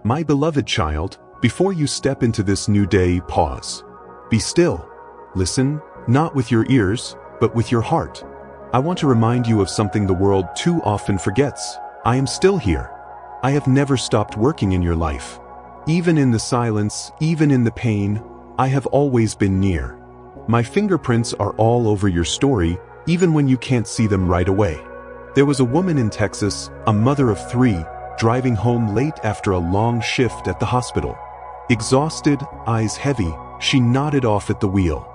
My beloved child, before you step into this new day, pause. Be still. Listen, not with your ears, but with your heart. I want to remind you of something the world too often forgets. I am still here. I have never stopped working in your life. Even in the silence, even in the pain, I have always been near. My fingerprints are all over your story, even when you can't see them right away. There was a woman in Texas, a mother of 3, driving home late after a long shift at the hospital. Exhausted, eyes heavy, she nodded off at the wheel.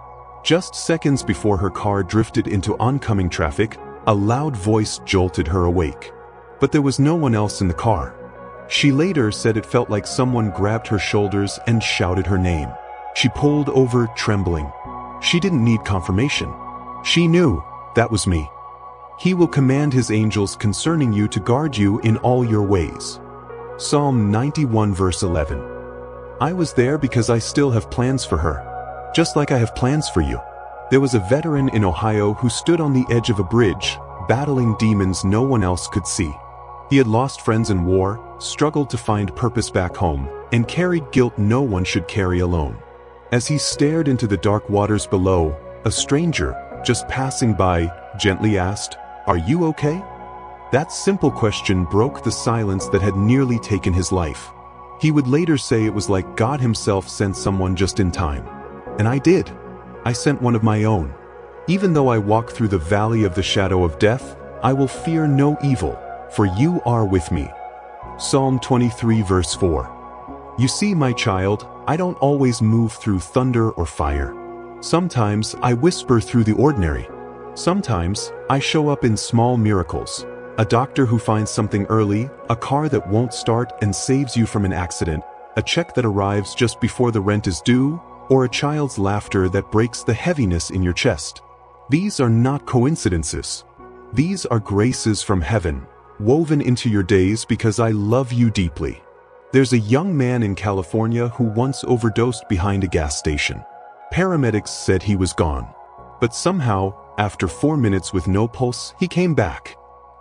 Just seconds before her car drifted into oncoming traffic, a loud voice jolted her awake. But there was no one else in the car. She later said it felt like someone grabbed her shoulders and shouted her name. She pulled over, trembling. She didn't need confirmation. She knew, that was me. He will command his angels concerning you to guard you in all your ways. Psalm 91 verse 11. I was there because I still have plans for her. Just like I have plans for you. There was a veteran in Ohio who stood on the edge of a bridge, battling demons no one else could see. He had lost friends in war, struggled to find purpose back home, and carried guilt no one should carry alone. As he stared into the dark waters below, a stranger, just passing by, gently asked, "Are you okay?" That simple question broke the silence that had nearly taken his life. He would later say it was like God himself sent someone just in time. And I did. I sent one of my own. Even though I walk through the valley of the shadow of death, I will fear no evil, for you are with me. Psalm 23 verse 4. You see, my child, I don't always move through thunder or fire. Sometimes I whisper through the ordinary. Sometimes I show up in small miracles. A doctor who finds something early, a car that won't start and saves you from an accident, a check that arrives just before the rent is due, or a child's laughter that breaks the heaviness in your chest. These are not coincidences. These are graces from heaven, woven into your days because I love you deeply. There's a young man in California who once overdosed behind a gas station. Paramedics said he was gone. But somehow, after 4 minutes with no pulse, he came back.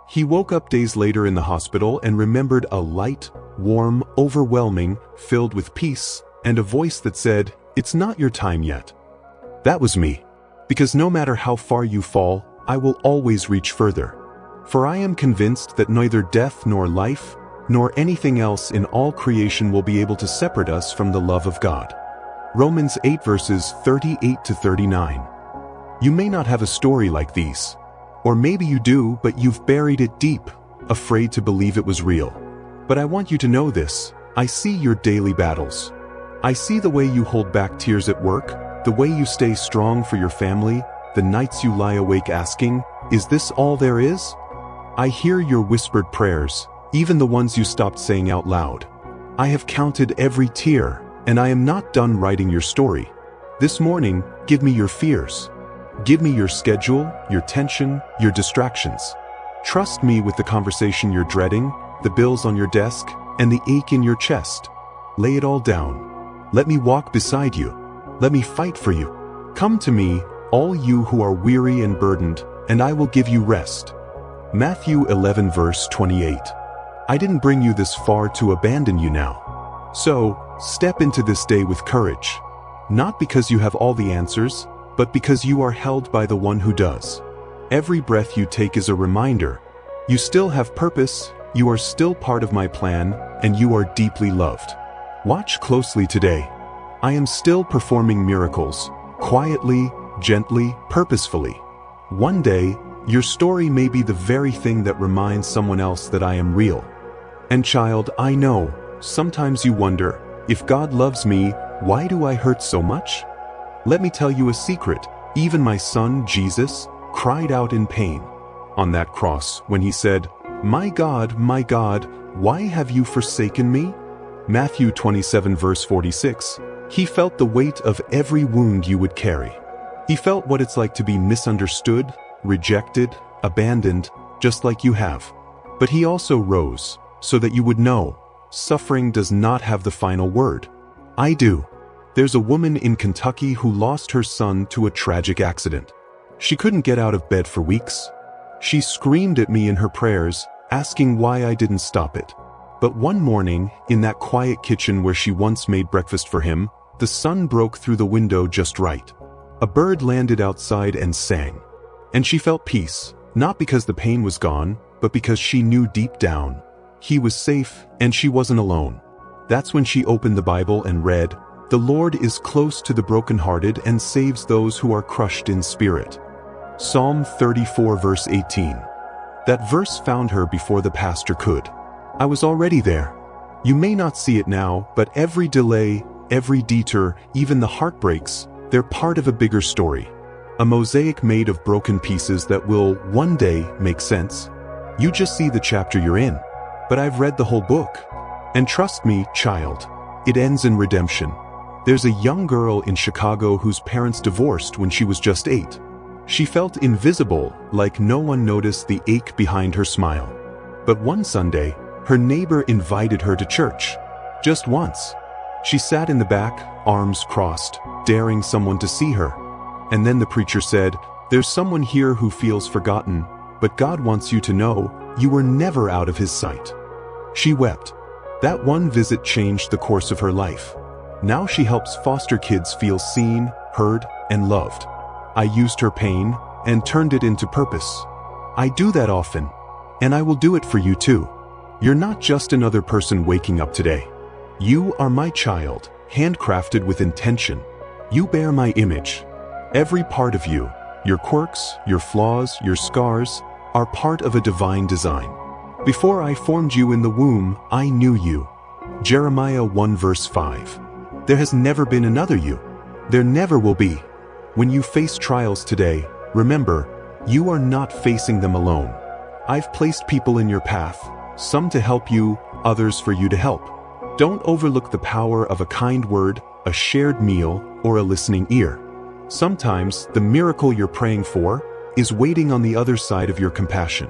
He woke up days later in the hospital and remembered a light, warm, overwhelming, filled with peace, and a voice that said, "It's not your time yet." That was me. Because no matter how far you fall, I will always reach further. For I am convinced that neither death nor life, nor anything else in all creation will be able to separate us from the love of God. Romans 8 verses 38 to 39. You may not have a story like these. Or maybe you do, but you've buried it deep, afraid to believe it was real. But I want you to know this. I see your daily battles. I see the way you hold back tears at work, the way you stay strong for your family, the nights you lie awake asking, "Is this all there is?" I hear your whispered prayers, even the ones you stopped saying out loud. I have counted every tear, and I am not done writing your story. This morning, give me your fears. Give me your schedule, your tension, your distractions. Trust me with the conversation you're dreading, the bills on your desk, and the ache in your chest. Lay it all down. Let me walk beside you. Let me fight for you. Come to me, all you who are weary and burdened, and I will give you rest. Matthew 11 verse 28. I didn't bring you this far to abandon you now. So, step into this day with courage. Not because you have all the answers, but because you are held by the one who does. Every breath you take is a reminder. You still have purpose, you are still part of my plan, and you are deeply loved. Watch closely today. I am still performing miracles, quietly, gently, purposefully. One day, your story may be the very thing that reminds someone else that I am real. And child, I know, sometimes you wonder, if God loves me, why do I hurt so much? Let me tell you a secret. Even my son, Jesus, cried out in pain on that cross when he said, my God, why have you forsaken me?" Matthew 27 verse 46. He felt the weight of every wound you would carry. He felt what it's like to be misunderstood, rejected, abandoned, just like you have. But he also rose, so that you would know, suffering does not have the final word. I do. There's a woman in Kentucky who lost her son to a tragic accident. She couldn't get out of bed for weeks. She screamed at me in her prayers, asking why I didn't stop it. But one morning, in that quiet kitchen where she once made breakfast for him, the sun broke through the window just right. A bird landed outside and sang. And she felt peace, not because the pain was gone, but because she knew deep down he was safe and she wasn't alone. That's when she opened the Bible and read, "The Lord is close to the brokenhearted and saves those who are crushed in spirit." Psalm 34 verse 18. That verse found her before the pastor could. I was already there. You may not see it now, but every delay, every detour, even the heartbreaks, they're part of a bigger story. A mosaic made of broken pieces that will, one day, make sense. You just see the chapter you're in. But I've read the whole book. And trust me, child, it ends in redemption. There's a young girl in Chicago whose parents divorced when she was just 8. She felt invisible, like no one noticed the ache behind her smile. But one Sunday, her neighbor invited her to church. Just once. She sat in the back, arms crossed, daring someone to see her. And then the preacher said, "There's someone here who feels forgotten, but God wants you to know you were never out of His sight." She wept. That one visit changed the course of her life. Now she helps foster kids feel seen, heard, and loved. I used her pain and turned it into purpose. I do that often, and I will do it for you too. You're not just another person waking up today. You are my child, handcrafted with intention. You bear my image. Every part of you, your quirks, your flaws, your scars, are part of a divine design. Before I formed you in the womb, I knew you. Jeremiah 1 verse 5. There has never been another you. There never will be. When you face trials today, remember, you are not facing them alone. I've placed people in your path, some to help you, others for you to help. Don't overlook the power of a kind word, a shared meal, or a listening ear. Sometimes, the miracle you're praying for is waiting on the other side of your compassion.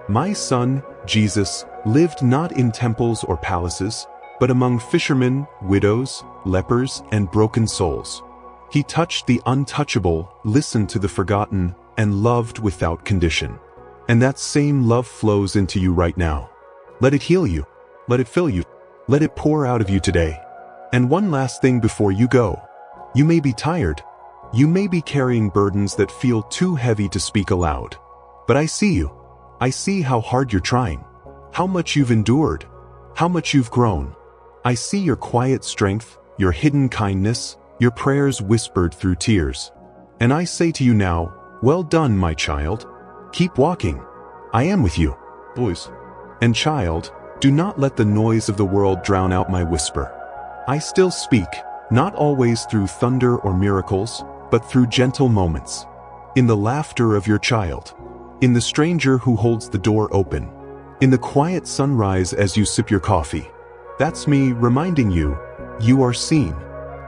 My son, Jesus, lived not in temples or palaces, but among fishermen, widows, lepers, and broken souls. He touched the untouchable, listened to the forgotten, and loved without condition. And that same love flows into you right now. Let it heal you. Let it fill you. Let it pour out of you today. And one last thing before you go. You may be tired. You may be carrying burdens that feel too heavy to speak aloud. But I see you. I see how hard you're trying. How much you've endured. How much you've grown. I see your quiet strength, your hidden kindness, your prayers whispered through tears. And I say to you now, well done, my child. Keep walking. I am with you. Boys. And child, do not let the noise of the world drown out my whisper. I still speak, not always through thunder or miracles, but through gentle moments. In the laughter of your child. In the stranger who holds the door open. In the quiet sunrise as you sip your coffee. That's me reminding you, you are seen.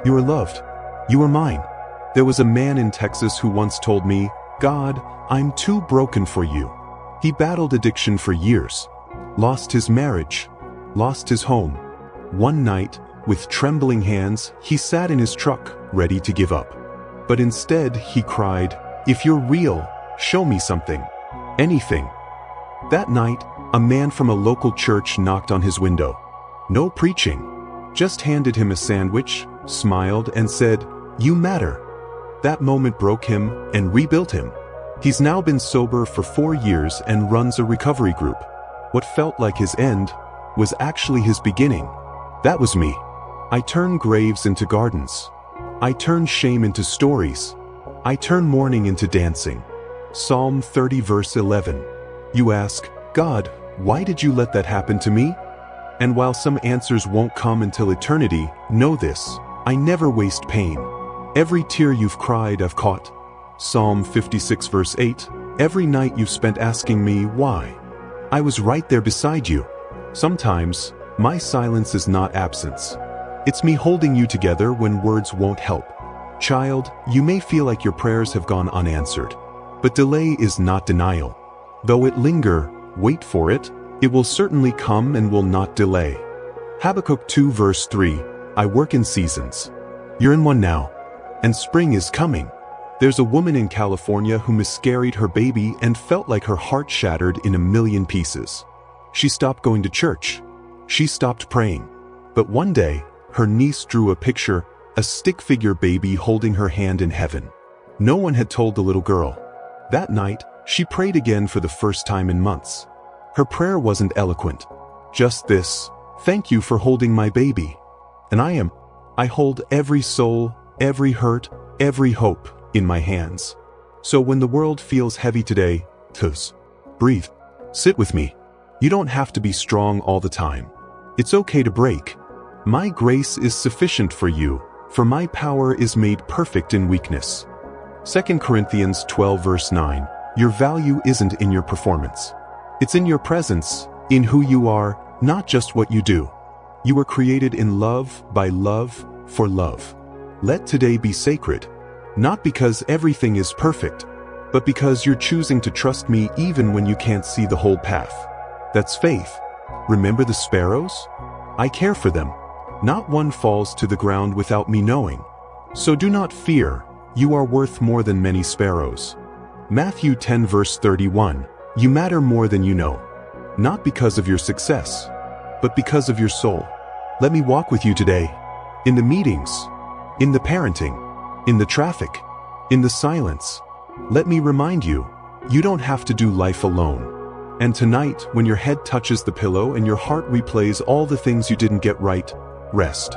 You are loved. You are mine. There was a man in Texas who once told me, "God, I'm too broken for you." He battled addiction for years. Lost his marriage. Lost his home. One night, with trembling hands, he sat in his truck, ready to give up. But instead, he cried, "If you're real, show me something. Anything." That night, a man from a local church knocked on his window. No preaching. Just handed him a sandwich, smiled, and said, "You matter." That moment broke him and rebuilt him. He's now been sober for 4 years and runs a recovery group. What felt like his end was actually his beginning. That was me. I turned graves into gardens. I turned shame into stories. I turned mourning into dancing. Psalm 30 verse 11. You ask, God, why did you let that happen to me? And while some answers won't come until eternity, know this, I never waste pain. Every tear you've cried I've caught. Psalm 56 verse 8. Every night you've spent asking me why. I was right there beside you. Sometimes, my silence is not absence. It's me holding you together when words won't help. Child, you may feel like your prayers have gone unanswered. But delay is not denial. Though it linger, wait for it. It will certainly come and will not delay. Habakkuk 2 verse 3. I work in seasons. You're in one now. And spring is coming. There's a woman in California who miscarried her baby and felt like her heart shattered in a million pieces. She stopped going to church. She stopped praying. But one day, her niece drew a picture, a stick figure baby holding her hand in heaven. No one had told the little girl. That night, she prayed again for the first time in months. Her prayer wasn't eloquent. Just this: "Thank you for holding my baby. And I hold every soul, every hurt, every hope in my hands. So when the world feels heavy today, breathe. Sit with me. You don't have to be strong all the time. It's okay to break. My grace is sufficient for you, for my power is made perfect in weakness." 2 Corinthians 12 verse 9, your value isn't in your performance. It's in your presence, in who you are, not just what you do. You were created in love, by love, for love. Let today be sacred, not because everything is perfect, but because you're choosing to trust me even when you can't see the whole path. That's faith. Remember the sparrows? I care for them. Not one falls to the ground without me knowing. So do not fear, you are worth more than many sparrows. Matthew 10 verse 31, you matter more than you know. Not because of your success, but because of your soul. Let me walk with you today. In the meetings, in the parenting, in the traffic, in the silence. Let me remind you, you don't have to do life alone. And tonight, when your head touches the pillow and your heart replays all the things you didn't get right, rest.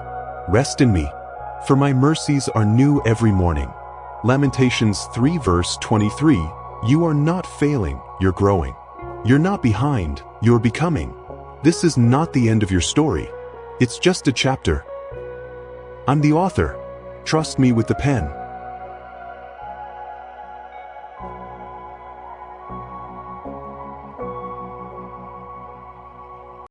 Rest in me. For my mercies are new every morning. Lamentations 3 verse 23, you are not failing, you're growing. You're not behind, you're becoming. This is not the end of your story. It's just a chapter. I'm the author. Trust me with the pen.